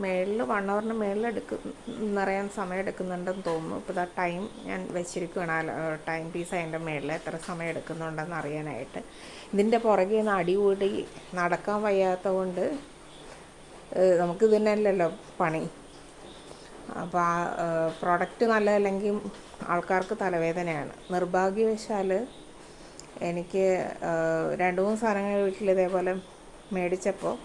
മേളിൽ 1 ഹവറിന് മേളിൽ നിറയാൻ സമയം എടുക്കുന്നുണ്ടെന്ന് തോന്നുന്നു. ഇപ്പോൾ ഇതാ ടൈം ഞാൻ വെച്ചിരിക്കുകയാണ്, ടൈം പീസ് അതിൻ്റെ മേളിൽ എത്ര സമയം എടുക്കുന്നുണ്ടെന്ന് അറിയാനായിട്ട്. ഇതിൻ്റെ പുറകെ നിന്ന് അടികൂടി നടക്കാൻ വയ്യാത്ത കൊണ്ട് നമുക്ക് തന്നെയല്ലല്ലോ പണി. അപ്പോൾ ആ പ്രൊഡക്റ്റ് നല്ലതല്ലെങ്കിൽ ആൾക്കാർക്ക് തലവേദനയാണ്. നിർഭാഗ്യവശാൽ എനിക്ക് 2-3 സാധനങ്ങൾ വീട്ടിൽ ഇതേപോലെ മേടിച്ചപ്പോൾ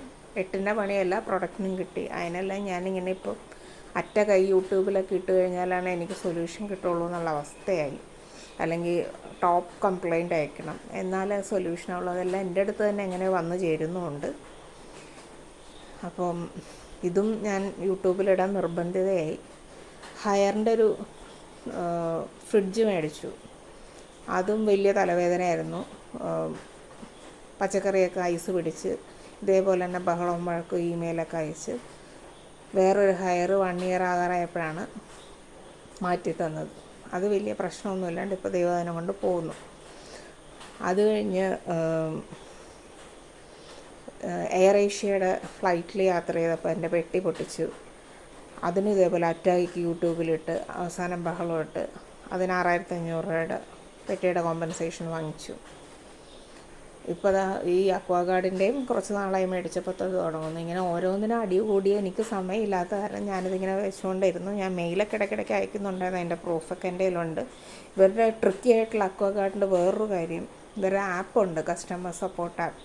8ൻ്റെ പണിയല്ല പ്രൊഡക്റ്റിനും കിട്ടി. അതിനെല്ലാം ഞാനിങ്ങനെ ഇപ്പോൾ അറ്റ കൈ യൂട്യൂബിലൊക്കെ ഇട്ട് കഴിഞ്ഞാലാണ് എനിക്ക് സൊല്യൂഷൻ കിട്ടുള്ളൂ എന്നുള്ള അവസ്ഥയായി. അല്ലെങ്കിൽ ടോപ്പ് കംപ്ലൈൻറ്റ് അയക്കണം എന്നാലേ സൊല്യൂഷനുള്ളൂ. അതെല്ലാം എൻ്റെ അടുത്ത് തന്നെ എങ്ങനെ വന്നു ചേരുന്നുമുണ്ട്. അപ്പം ഇതും ഞാൻ യൂട്യൂബിലിടാൻ നിർബന്ധിതയായി. ഹയറിൻ്റെ ഒരു ഫ്രിഡ്ജ് മേടിച്ചു. അതും വലിയ തലവേദനയായിരുന്നു. പച്ചക്കറിയൊക്കെ ഐസ് പിടിച്ച് ഇതേപോലെ തന്നെ ബഹളവും വഴക്കും ഇമെയിലൊക്കെ അയച്ച് വേറൊരു ഹയർ 1 ഇയർ ആകാറായപ്പോഴാണ് മാറ്റി തന്നത്. അത് വലിയ പ്രശ്നമൊന്നുമില്ലാണ്ട് ഇപ്പോൾ ദൈവദിനം കൊണ്ട് പോകുന്നു. അത് കഴിഞ്ഞ് എയർ ഏഷ്യയുടെ ഫ്ലൈറ്റിൽ യാത്ര ചെയ്തപ്പോൾ എൻ്റെ പെട്ടി പൊട്ടിച്ചു. അതിന് ഇതേപോലെ അറ്റാക്ക് യൂട്യൂബിലിട്ട് അവസാനം ബഹളമിട്ട് അതിന് 6500 രൂപയുടെ പെട്ടിയുടെ കോമ്പൻസേഷൻ വാങ്ങിച്ചു. ഇപ്പോൾ ഈ അക്വാഗാർഡിൻ്റെയും കുറച്ച് നാളായി മേടിച്ചപ്പോൾ തുടങ്ങുന്നു. ഇങ്ങനെ ഓരോന്നിനും അടി കൂടി എനിക്ക് സമയമില്ലാത്ത കാരണം ഞാനിതിങ്ങനെ വെച്ചുകൊണ്ടിരുന്നു. ഞാൻ മെയിലൊക്കെ ഇടയ്ക്കിടയ്ക്ക് അയക്കുന്നുണ്ടായിരുന്നു, അതിൻ്റെ പ്രൂഫൊക്കെ എൻ്റെ കയ്യിലുണ്ട്. ഇവരുടെ ട്രിക്കി ആയിട്ടുള്ള അക്വാഗാർഡിൻ്റെ വേറൊരു കാര്യം, ഇവരുടെ ആപ്പുണ്ട്, കസ്റ്റമർ സപ്പോർട്ട് ആപ്പ്.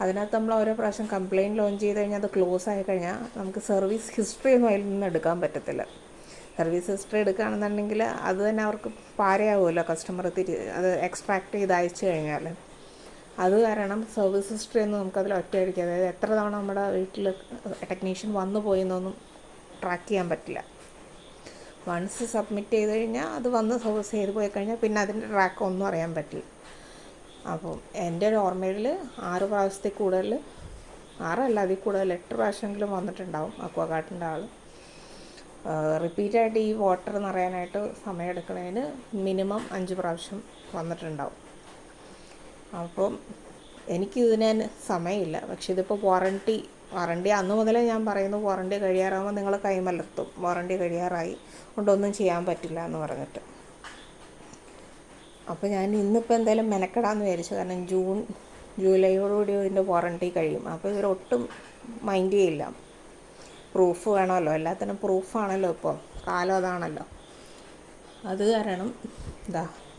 അതിനകത്ത് നമ്മൾ ഓരോ പ്രാവശ്യം കംപ്ലയിൻറ്റ് ലോഞ്ച് ചെയ്ത് കഴിഞ്ഞാൽ അത് ക്ലോസ് ആയി കഴിഞ്ഞാൽ നമുക്ക് സർവീസ് ഹിസ്റ്ററി ഒന്നും അതിൽ നിന്ന് എടുക്കാൻ പറ്റത്തില്ല. സർവീസ് ഹിസ്റ്ററി എടുക്കുകയാണെന്നുണ്ടെങ്കിൽ അത് തന്നെ അവർക്ക് പാരയാവുമല്ലോ, കസ്റ്റമർ അത് എക്സ്ട്രാക്ട് ചെയ്ത് അയച്ചു കഴിഞ്ഞാൽ. അത് കാരണം സർവീസ് ഹിസ്റ്ററി ഒന്നും നമുക്കതിൽ ഒറ്റയടിക്കുക, അതായത് എത്ര തവണ നമ്മുടെ വീട്ടിൽ ടെക്നീഷ്യൻ വന്നു പോയി എന്നൊന്നും ട്രാക്ക് ചെയ്യാൻ പറ്റില്ല. വൺസ് സബ്മിറ്റ് ചെയ്ത് കഴിഞ്ഞാൽ അത് വന്ന് സർവീസ് ചെയ്ത് പോയി കഴിഞ്ഞാൽ പിന്നെ അതിൻ്റെ ട്രാക്ക് ഒന്നും അറിയാൻ പറ്റില്ല. അപ്പം എൻ്റെ ഒരു ഓർമ്മയിൽ 6 പ്രാവശ്യത്തിൽ കൂടുതൽ, 6 അല്ല അതിൽ കൂടുതൽ 8 പ്രാവശ്യമെങ്കിലും വന്നിട്ടുണ്ടാവും അക്വാഗാർഡിൻ്റെ ആൾ. റിപ്പീറ്റായിട്ട് ഈ വാട്ടർ നിറയാനായിട്ട് സമയം എടുക്കുന്നതിന് മിനിമം 5 പ്രാവശ്യം വന്നിട്ടുണ്ടാവും. അപ്പം എനിക്കിതിന് സമയമില്ല. പക്ഷെ ഇതിപ്പോൾ വാറണ്ടി അന്ന് മുതലേ ഞാൻ പറയുന്നു, വാറണ്ടി കഴിയാറാകുമ്പോൾ നിങ്ങൾ കൈമലർത്തും, വാറണ്ടി കഴിയാറായി കൊണ്ടൊന്നും ചെയ്യാൻ പറ്റില്ല എന്ന് പറഞ്ഞിട്ട്. അപ്പോൾ ഞാൻ ഇന്നിപ്പോൾ എന്തായാലും മെനക്കെടാമെന്ന് വിചാരിച്ചു. കാരണം ജൂലൈയോടുകൂടി ഇതിൻ്റെ വാറണ്ടി കഴിയും. അപ്പോൾ ഇവരൊട്ടും മൈൻഡ് ചെയ്യില്ല. പ്രൂഫ് വേണമല്ലോ, എല്ലാത്തിനും പ്രൂഫാണല്ലോ, ഇപ്പോൾ കാലം അതാണല്ലോ. അത് കാരണം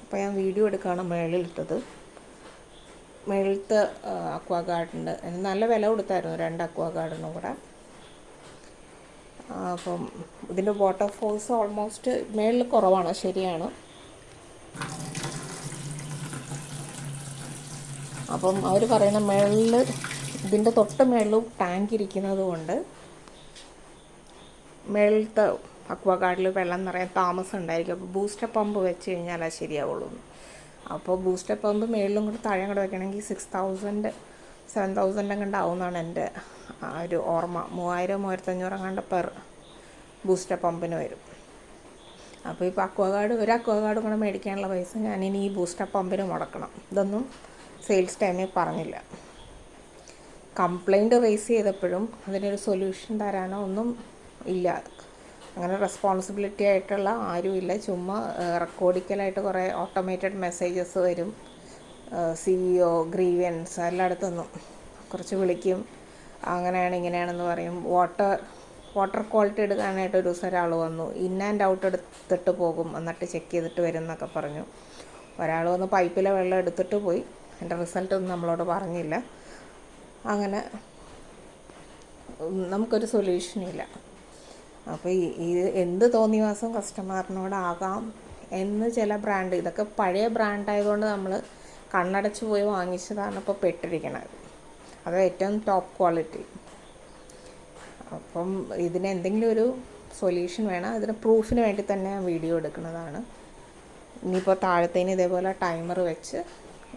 അപ്പോൾ ഞാൻ വീഡിയോ എടുക്കുകയാണ് മേളിലിട്ടത്. മേളിലത്തെ അക്വാഗാർഡിൻ്റെ നല്ല വില കൊടുത്തായിരുന്നു, 2 അക്വാഗാർഡിനും കൂടെ. അപ്പം ഇതിൻ്റെ വാട്ടർ ഫോഴ്സ് ഓൾമോസ്റ്റ് മേളിൽ കുറവാണ്, ശരിയാണ്. അപ്പം അവർ പറയുന്ന മേളിൽ ഇതിൻ്റെ തൊട്ട് മേളിലും ടാങ്ക് ഇരിക്കുന്നത് കൊണ്ട് മേളിലത്തെ അക്വാഗാർഡിൽ വെള്ളം നിറയാൻ താമസം ഉണ്ടായിരിക്കും. അപ്പോൾ ബൂസ്റ്റർ പമ്പ് വെച്ച് കഴിഞ്ഞാൽ അത് ശരിയാവുള്ളൂ. അപ്പോൾ ബൂസ്റ്റർ പമ്പ് മേളിലും കൂടെ താഴെ കൂടെ വെക്കണമെങ്കിൽ 6000-7000 കണ്ടാവുമെന്നാണ് എൻ്റെ ഒരു ഓർമ്മ. 3000-3500 കണ്ട് പെർ ബൂസ്റ്റർ പമ്പിന് വരും. അപ്പോൾ ഇപ്പോൾ ഒരു അക്വാഗാർഡ് കൂടെ മേടിക്കാനുള്ള പൈസ ഞാനിനി ഈ ബൂസ്റ്റർ പമ്പിന് മുടക്കണം. ഇതൊന്നും സെയിൽസ് ടൈമിൽ പറഞ്ഞില്ല. കംപ്ലൈൻറ്റ് റേസ് ചെയ്തപ്പോഴും അതിനൊരു സൊല്യൂഷൻ തരാനോ ഒന്നും ഇല്ല. അങ്ങനെ റെസ്പോൺസിബിലിറ്റി ആയിട്ടുള്ള ആരുമില്ല. ചുമ്മാ റെക്കോർഡിക്കലായിട്ട് കുറേ ഓട്ടോമേറ്റഡ് മെസ്സേജസ് വരും. CEO, ഗ്രീവൻസ് എല്ലായിടത്തുനിന്നും കുറച്ച് വിളിക്കും, അങ്ങനെയാണ് ഇങ്ങനെയാണെന്ന് പറയും. വാട്ടർ ക്വാളിറ്റി എടുക്കാനായിട്ട് ഒരു ദിവസം ഒരാൾ വന്നു, ഇൻ ആൻഡ് ഔട്ട് എടുത്തിട്ട് പോകും, എന്നിട്ട് ചെക്ക് ചെയ്തിട്ട് വരും എന്നൊക്കെ പറഞ്ഞു. ഒരാൾ വന്ന് പൈപ്പിലെ വെള്ളം എടുത്തിട്ട് പോയി, എൻ്റെ റിസൾട്ടൊന്നും നമ്മളോട് പറഞ്ഞില്ല. അങ്ങനെ നമുക്കൊരു സൊല്യൂഷനില്ല. അപ്പോൾ ഇത് എന്ത് തോന്നിവാസം കസ്റ്റമറിനോടാകാം എന്ന് ചില ബ്രാൻഡ്, ഇതൊക്കെ പഴയ ബ്രാൻഡായതുകൊണ്ട് നമ്മൾ കണ്ണടച്ച് പോയി വാങ്ങിച്ചതാണ് ഇപ്പോൾ പെട്ടിരിക്കണത്. അത് ഏറ്റവും ടോപ്പ് ക്വാളിറ്റി. അപ്പം ഇതിന് എന്തെങ്കിലും ഒരു സൊല്യൂഷൻ വേണം. അതിന് പ്രൂഫിന് വേണ്ടി തന്നെ വീഡിയോ എടുക്കുന്നതാണ്. ഇനിയിപ്പോൾ താഴത്തേന് ഇതേപോലെ ടൈമർ വെച്ച്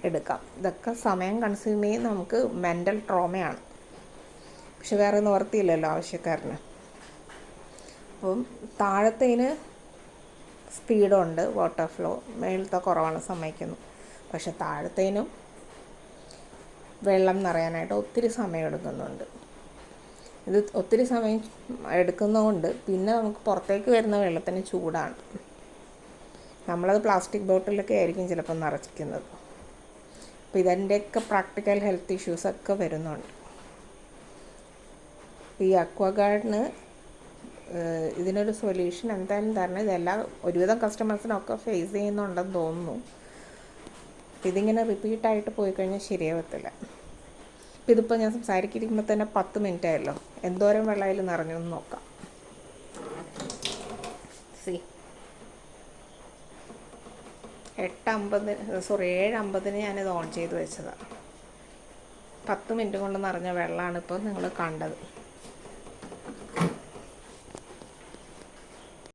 എടുക്കാം. ഇതൊക്കെ സമയം കൺസ്യൂം ചെയ്യും, നമുക്ക് മെൻ്റൽ ട്രോമയാണ്. പക്ഷെ വേറെ നിവർത്തിയില്ലല്ലോ ആവശ്യക്കാരന്. അപ്പം താഴത്തേന് സ്പീഡുണ്ട്, വാട്ടർ ഫ്ലോ, മേളത്തെ കുറവാണ് സമ്മതിക്കുന്നു. പക്ഷെ താഴത്തേനും വെള്ളം നിറയാനായിട്ട് ഒത്തിരി സമയം എടുക്കുന്നുണ്ട്. ഇത് ഒത്തിരി സമയം എടുക്കുന്നതുകൊണ്ട് പിന്നെ നമുക്ക് പുറത്തേക്ക് വരുന്ന വെള്ളത്തിന് ചൂടാണ്. നമ്മളത് പ്ലാസ്റ്റിക് ബോട്ടിലൊക്കെ ആയിരിക്കും ചിലപ്പോൾ നിറച്ചിരിക്കുന്നത്. അപ്പോൾ ഇതിൻ്റെയൊക്കെ പ്രാക്ടിക്കൽ ഹെൽത്ത് ഇഷ്യൂസൊക്കെ വരുന്നുണ്ട്. ഈ അക്വാഗാർഡിന് ഇതിനൊരു സൊല്യൂഷൻ എന്തായാലും തരണം. ഇതെല്ലാം ഒരുവിധം കസ്റ്റമേഴ്സിനൊക്കെ ഫേസ് ചെയ്യുന്നുണ്ടെന്ന് തോന്നുന്നു. ഇതിങ്ങനെ റിപ്പീറ്റായിട്ട് പോയി കഴിഞ്ഞാൽ ശരിയാവത്തില്ല. അപ്പോൾ ഇതിപ്പോൾ ഞാൻ സംസാരിക്കുമ്പോൾ തന്നെ 10 മിനിറ്റ് ആയല്ലോ. എന്തോരം വെള്ളയിൽ നിറഞ്ഞു എന്ന് നോക്കാം. 7:50 ഞാനിത് ഓൺ ചെയ്ത് വെച്ചതാണ്. 10 മിനിറ്റ് കൊണ്ട് നിറഞ്ഞ വെള്ളമാണ് ഇപ്പോൾ നിങ്ങൾ കണ്ടത്.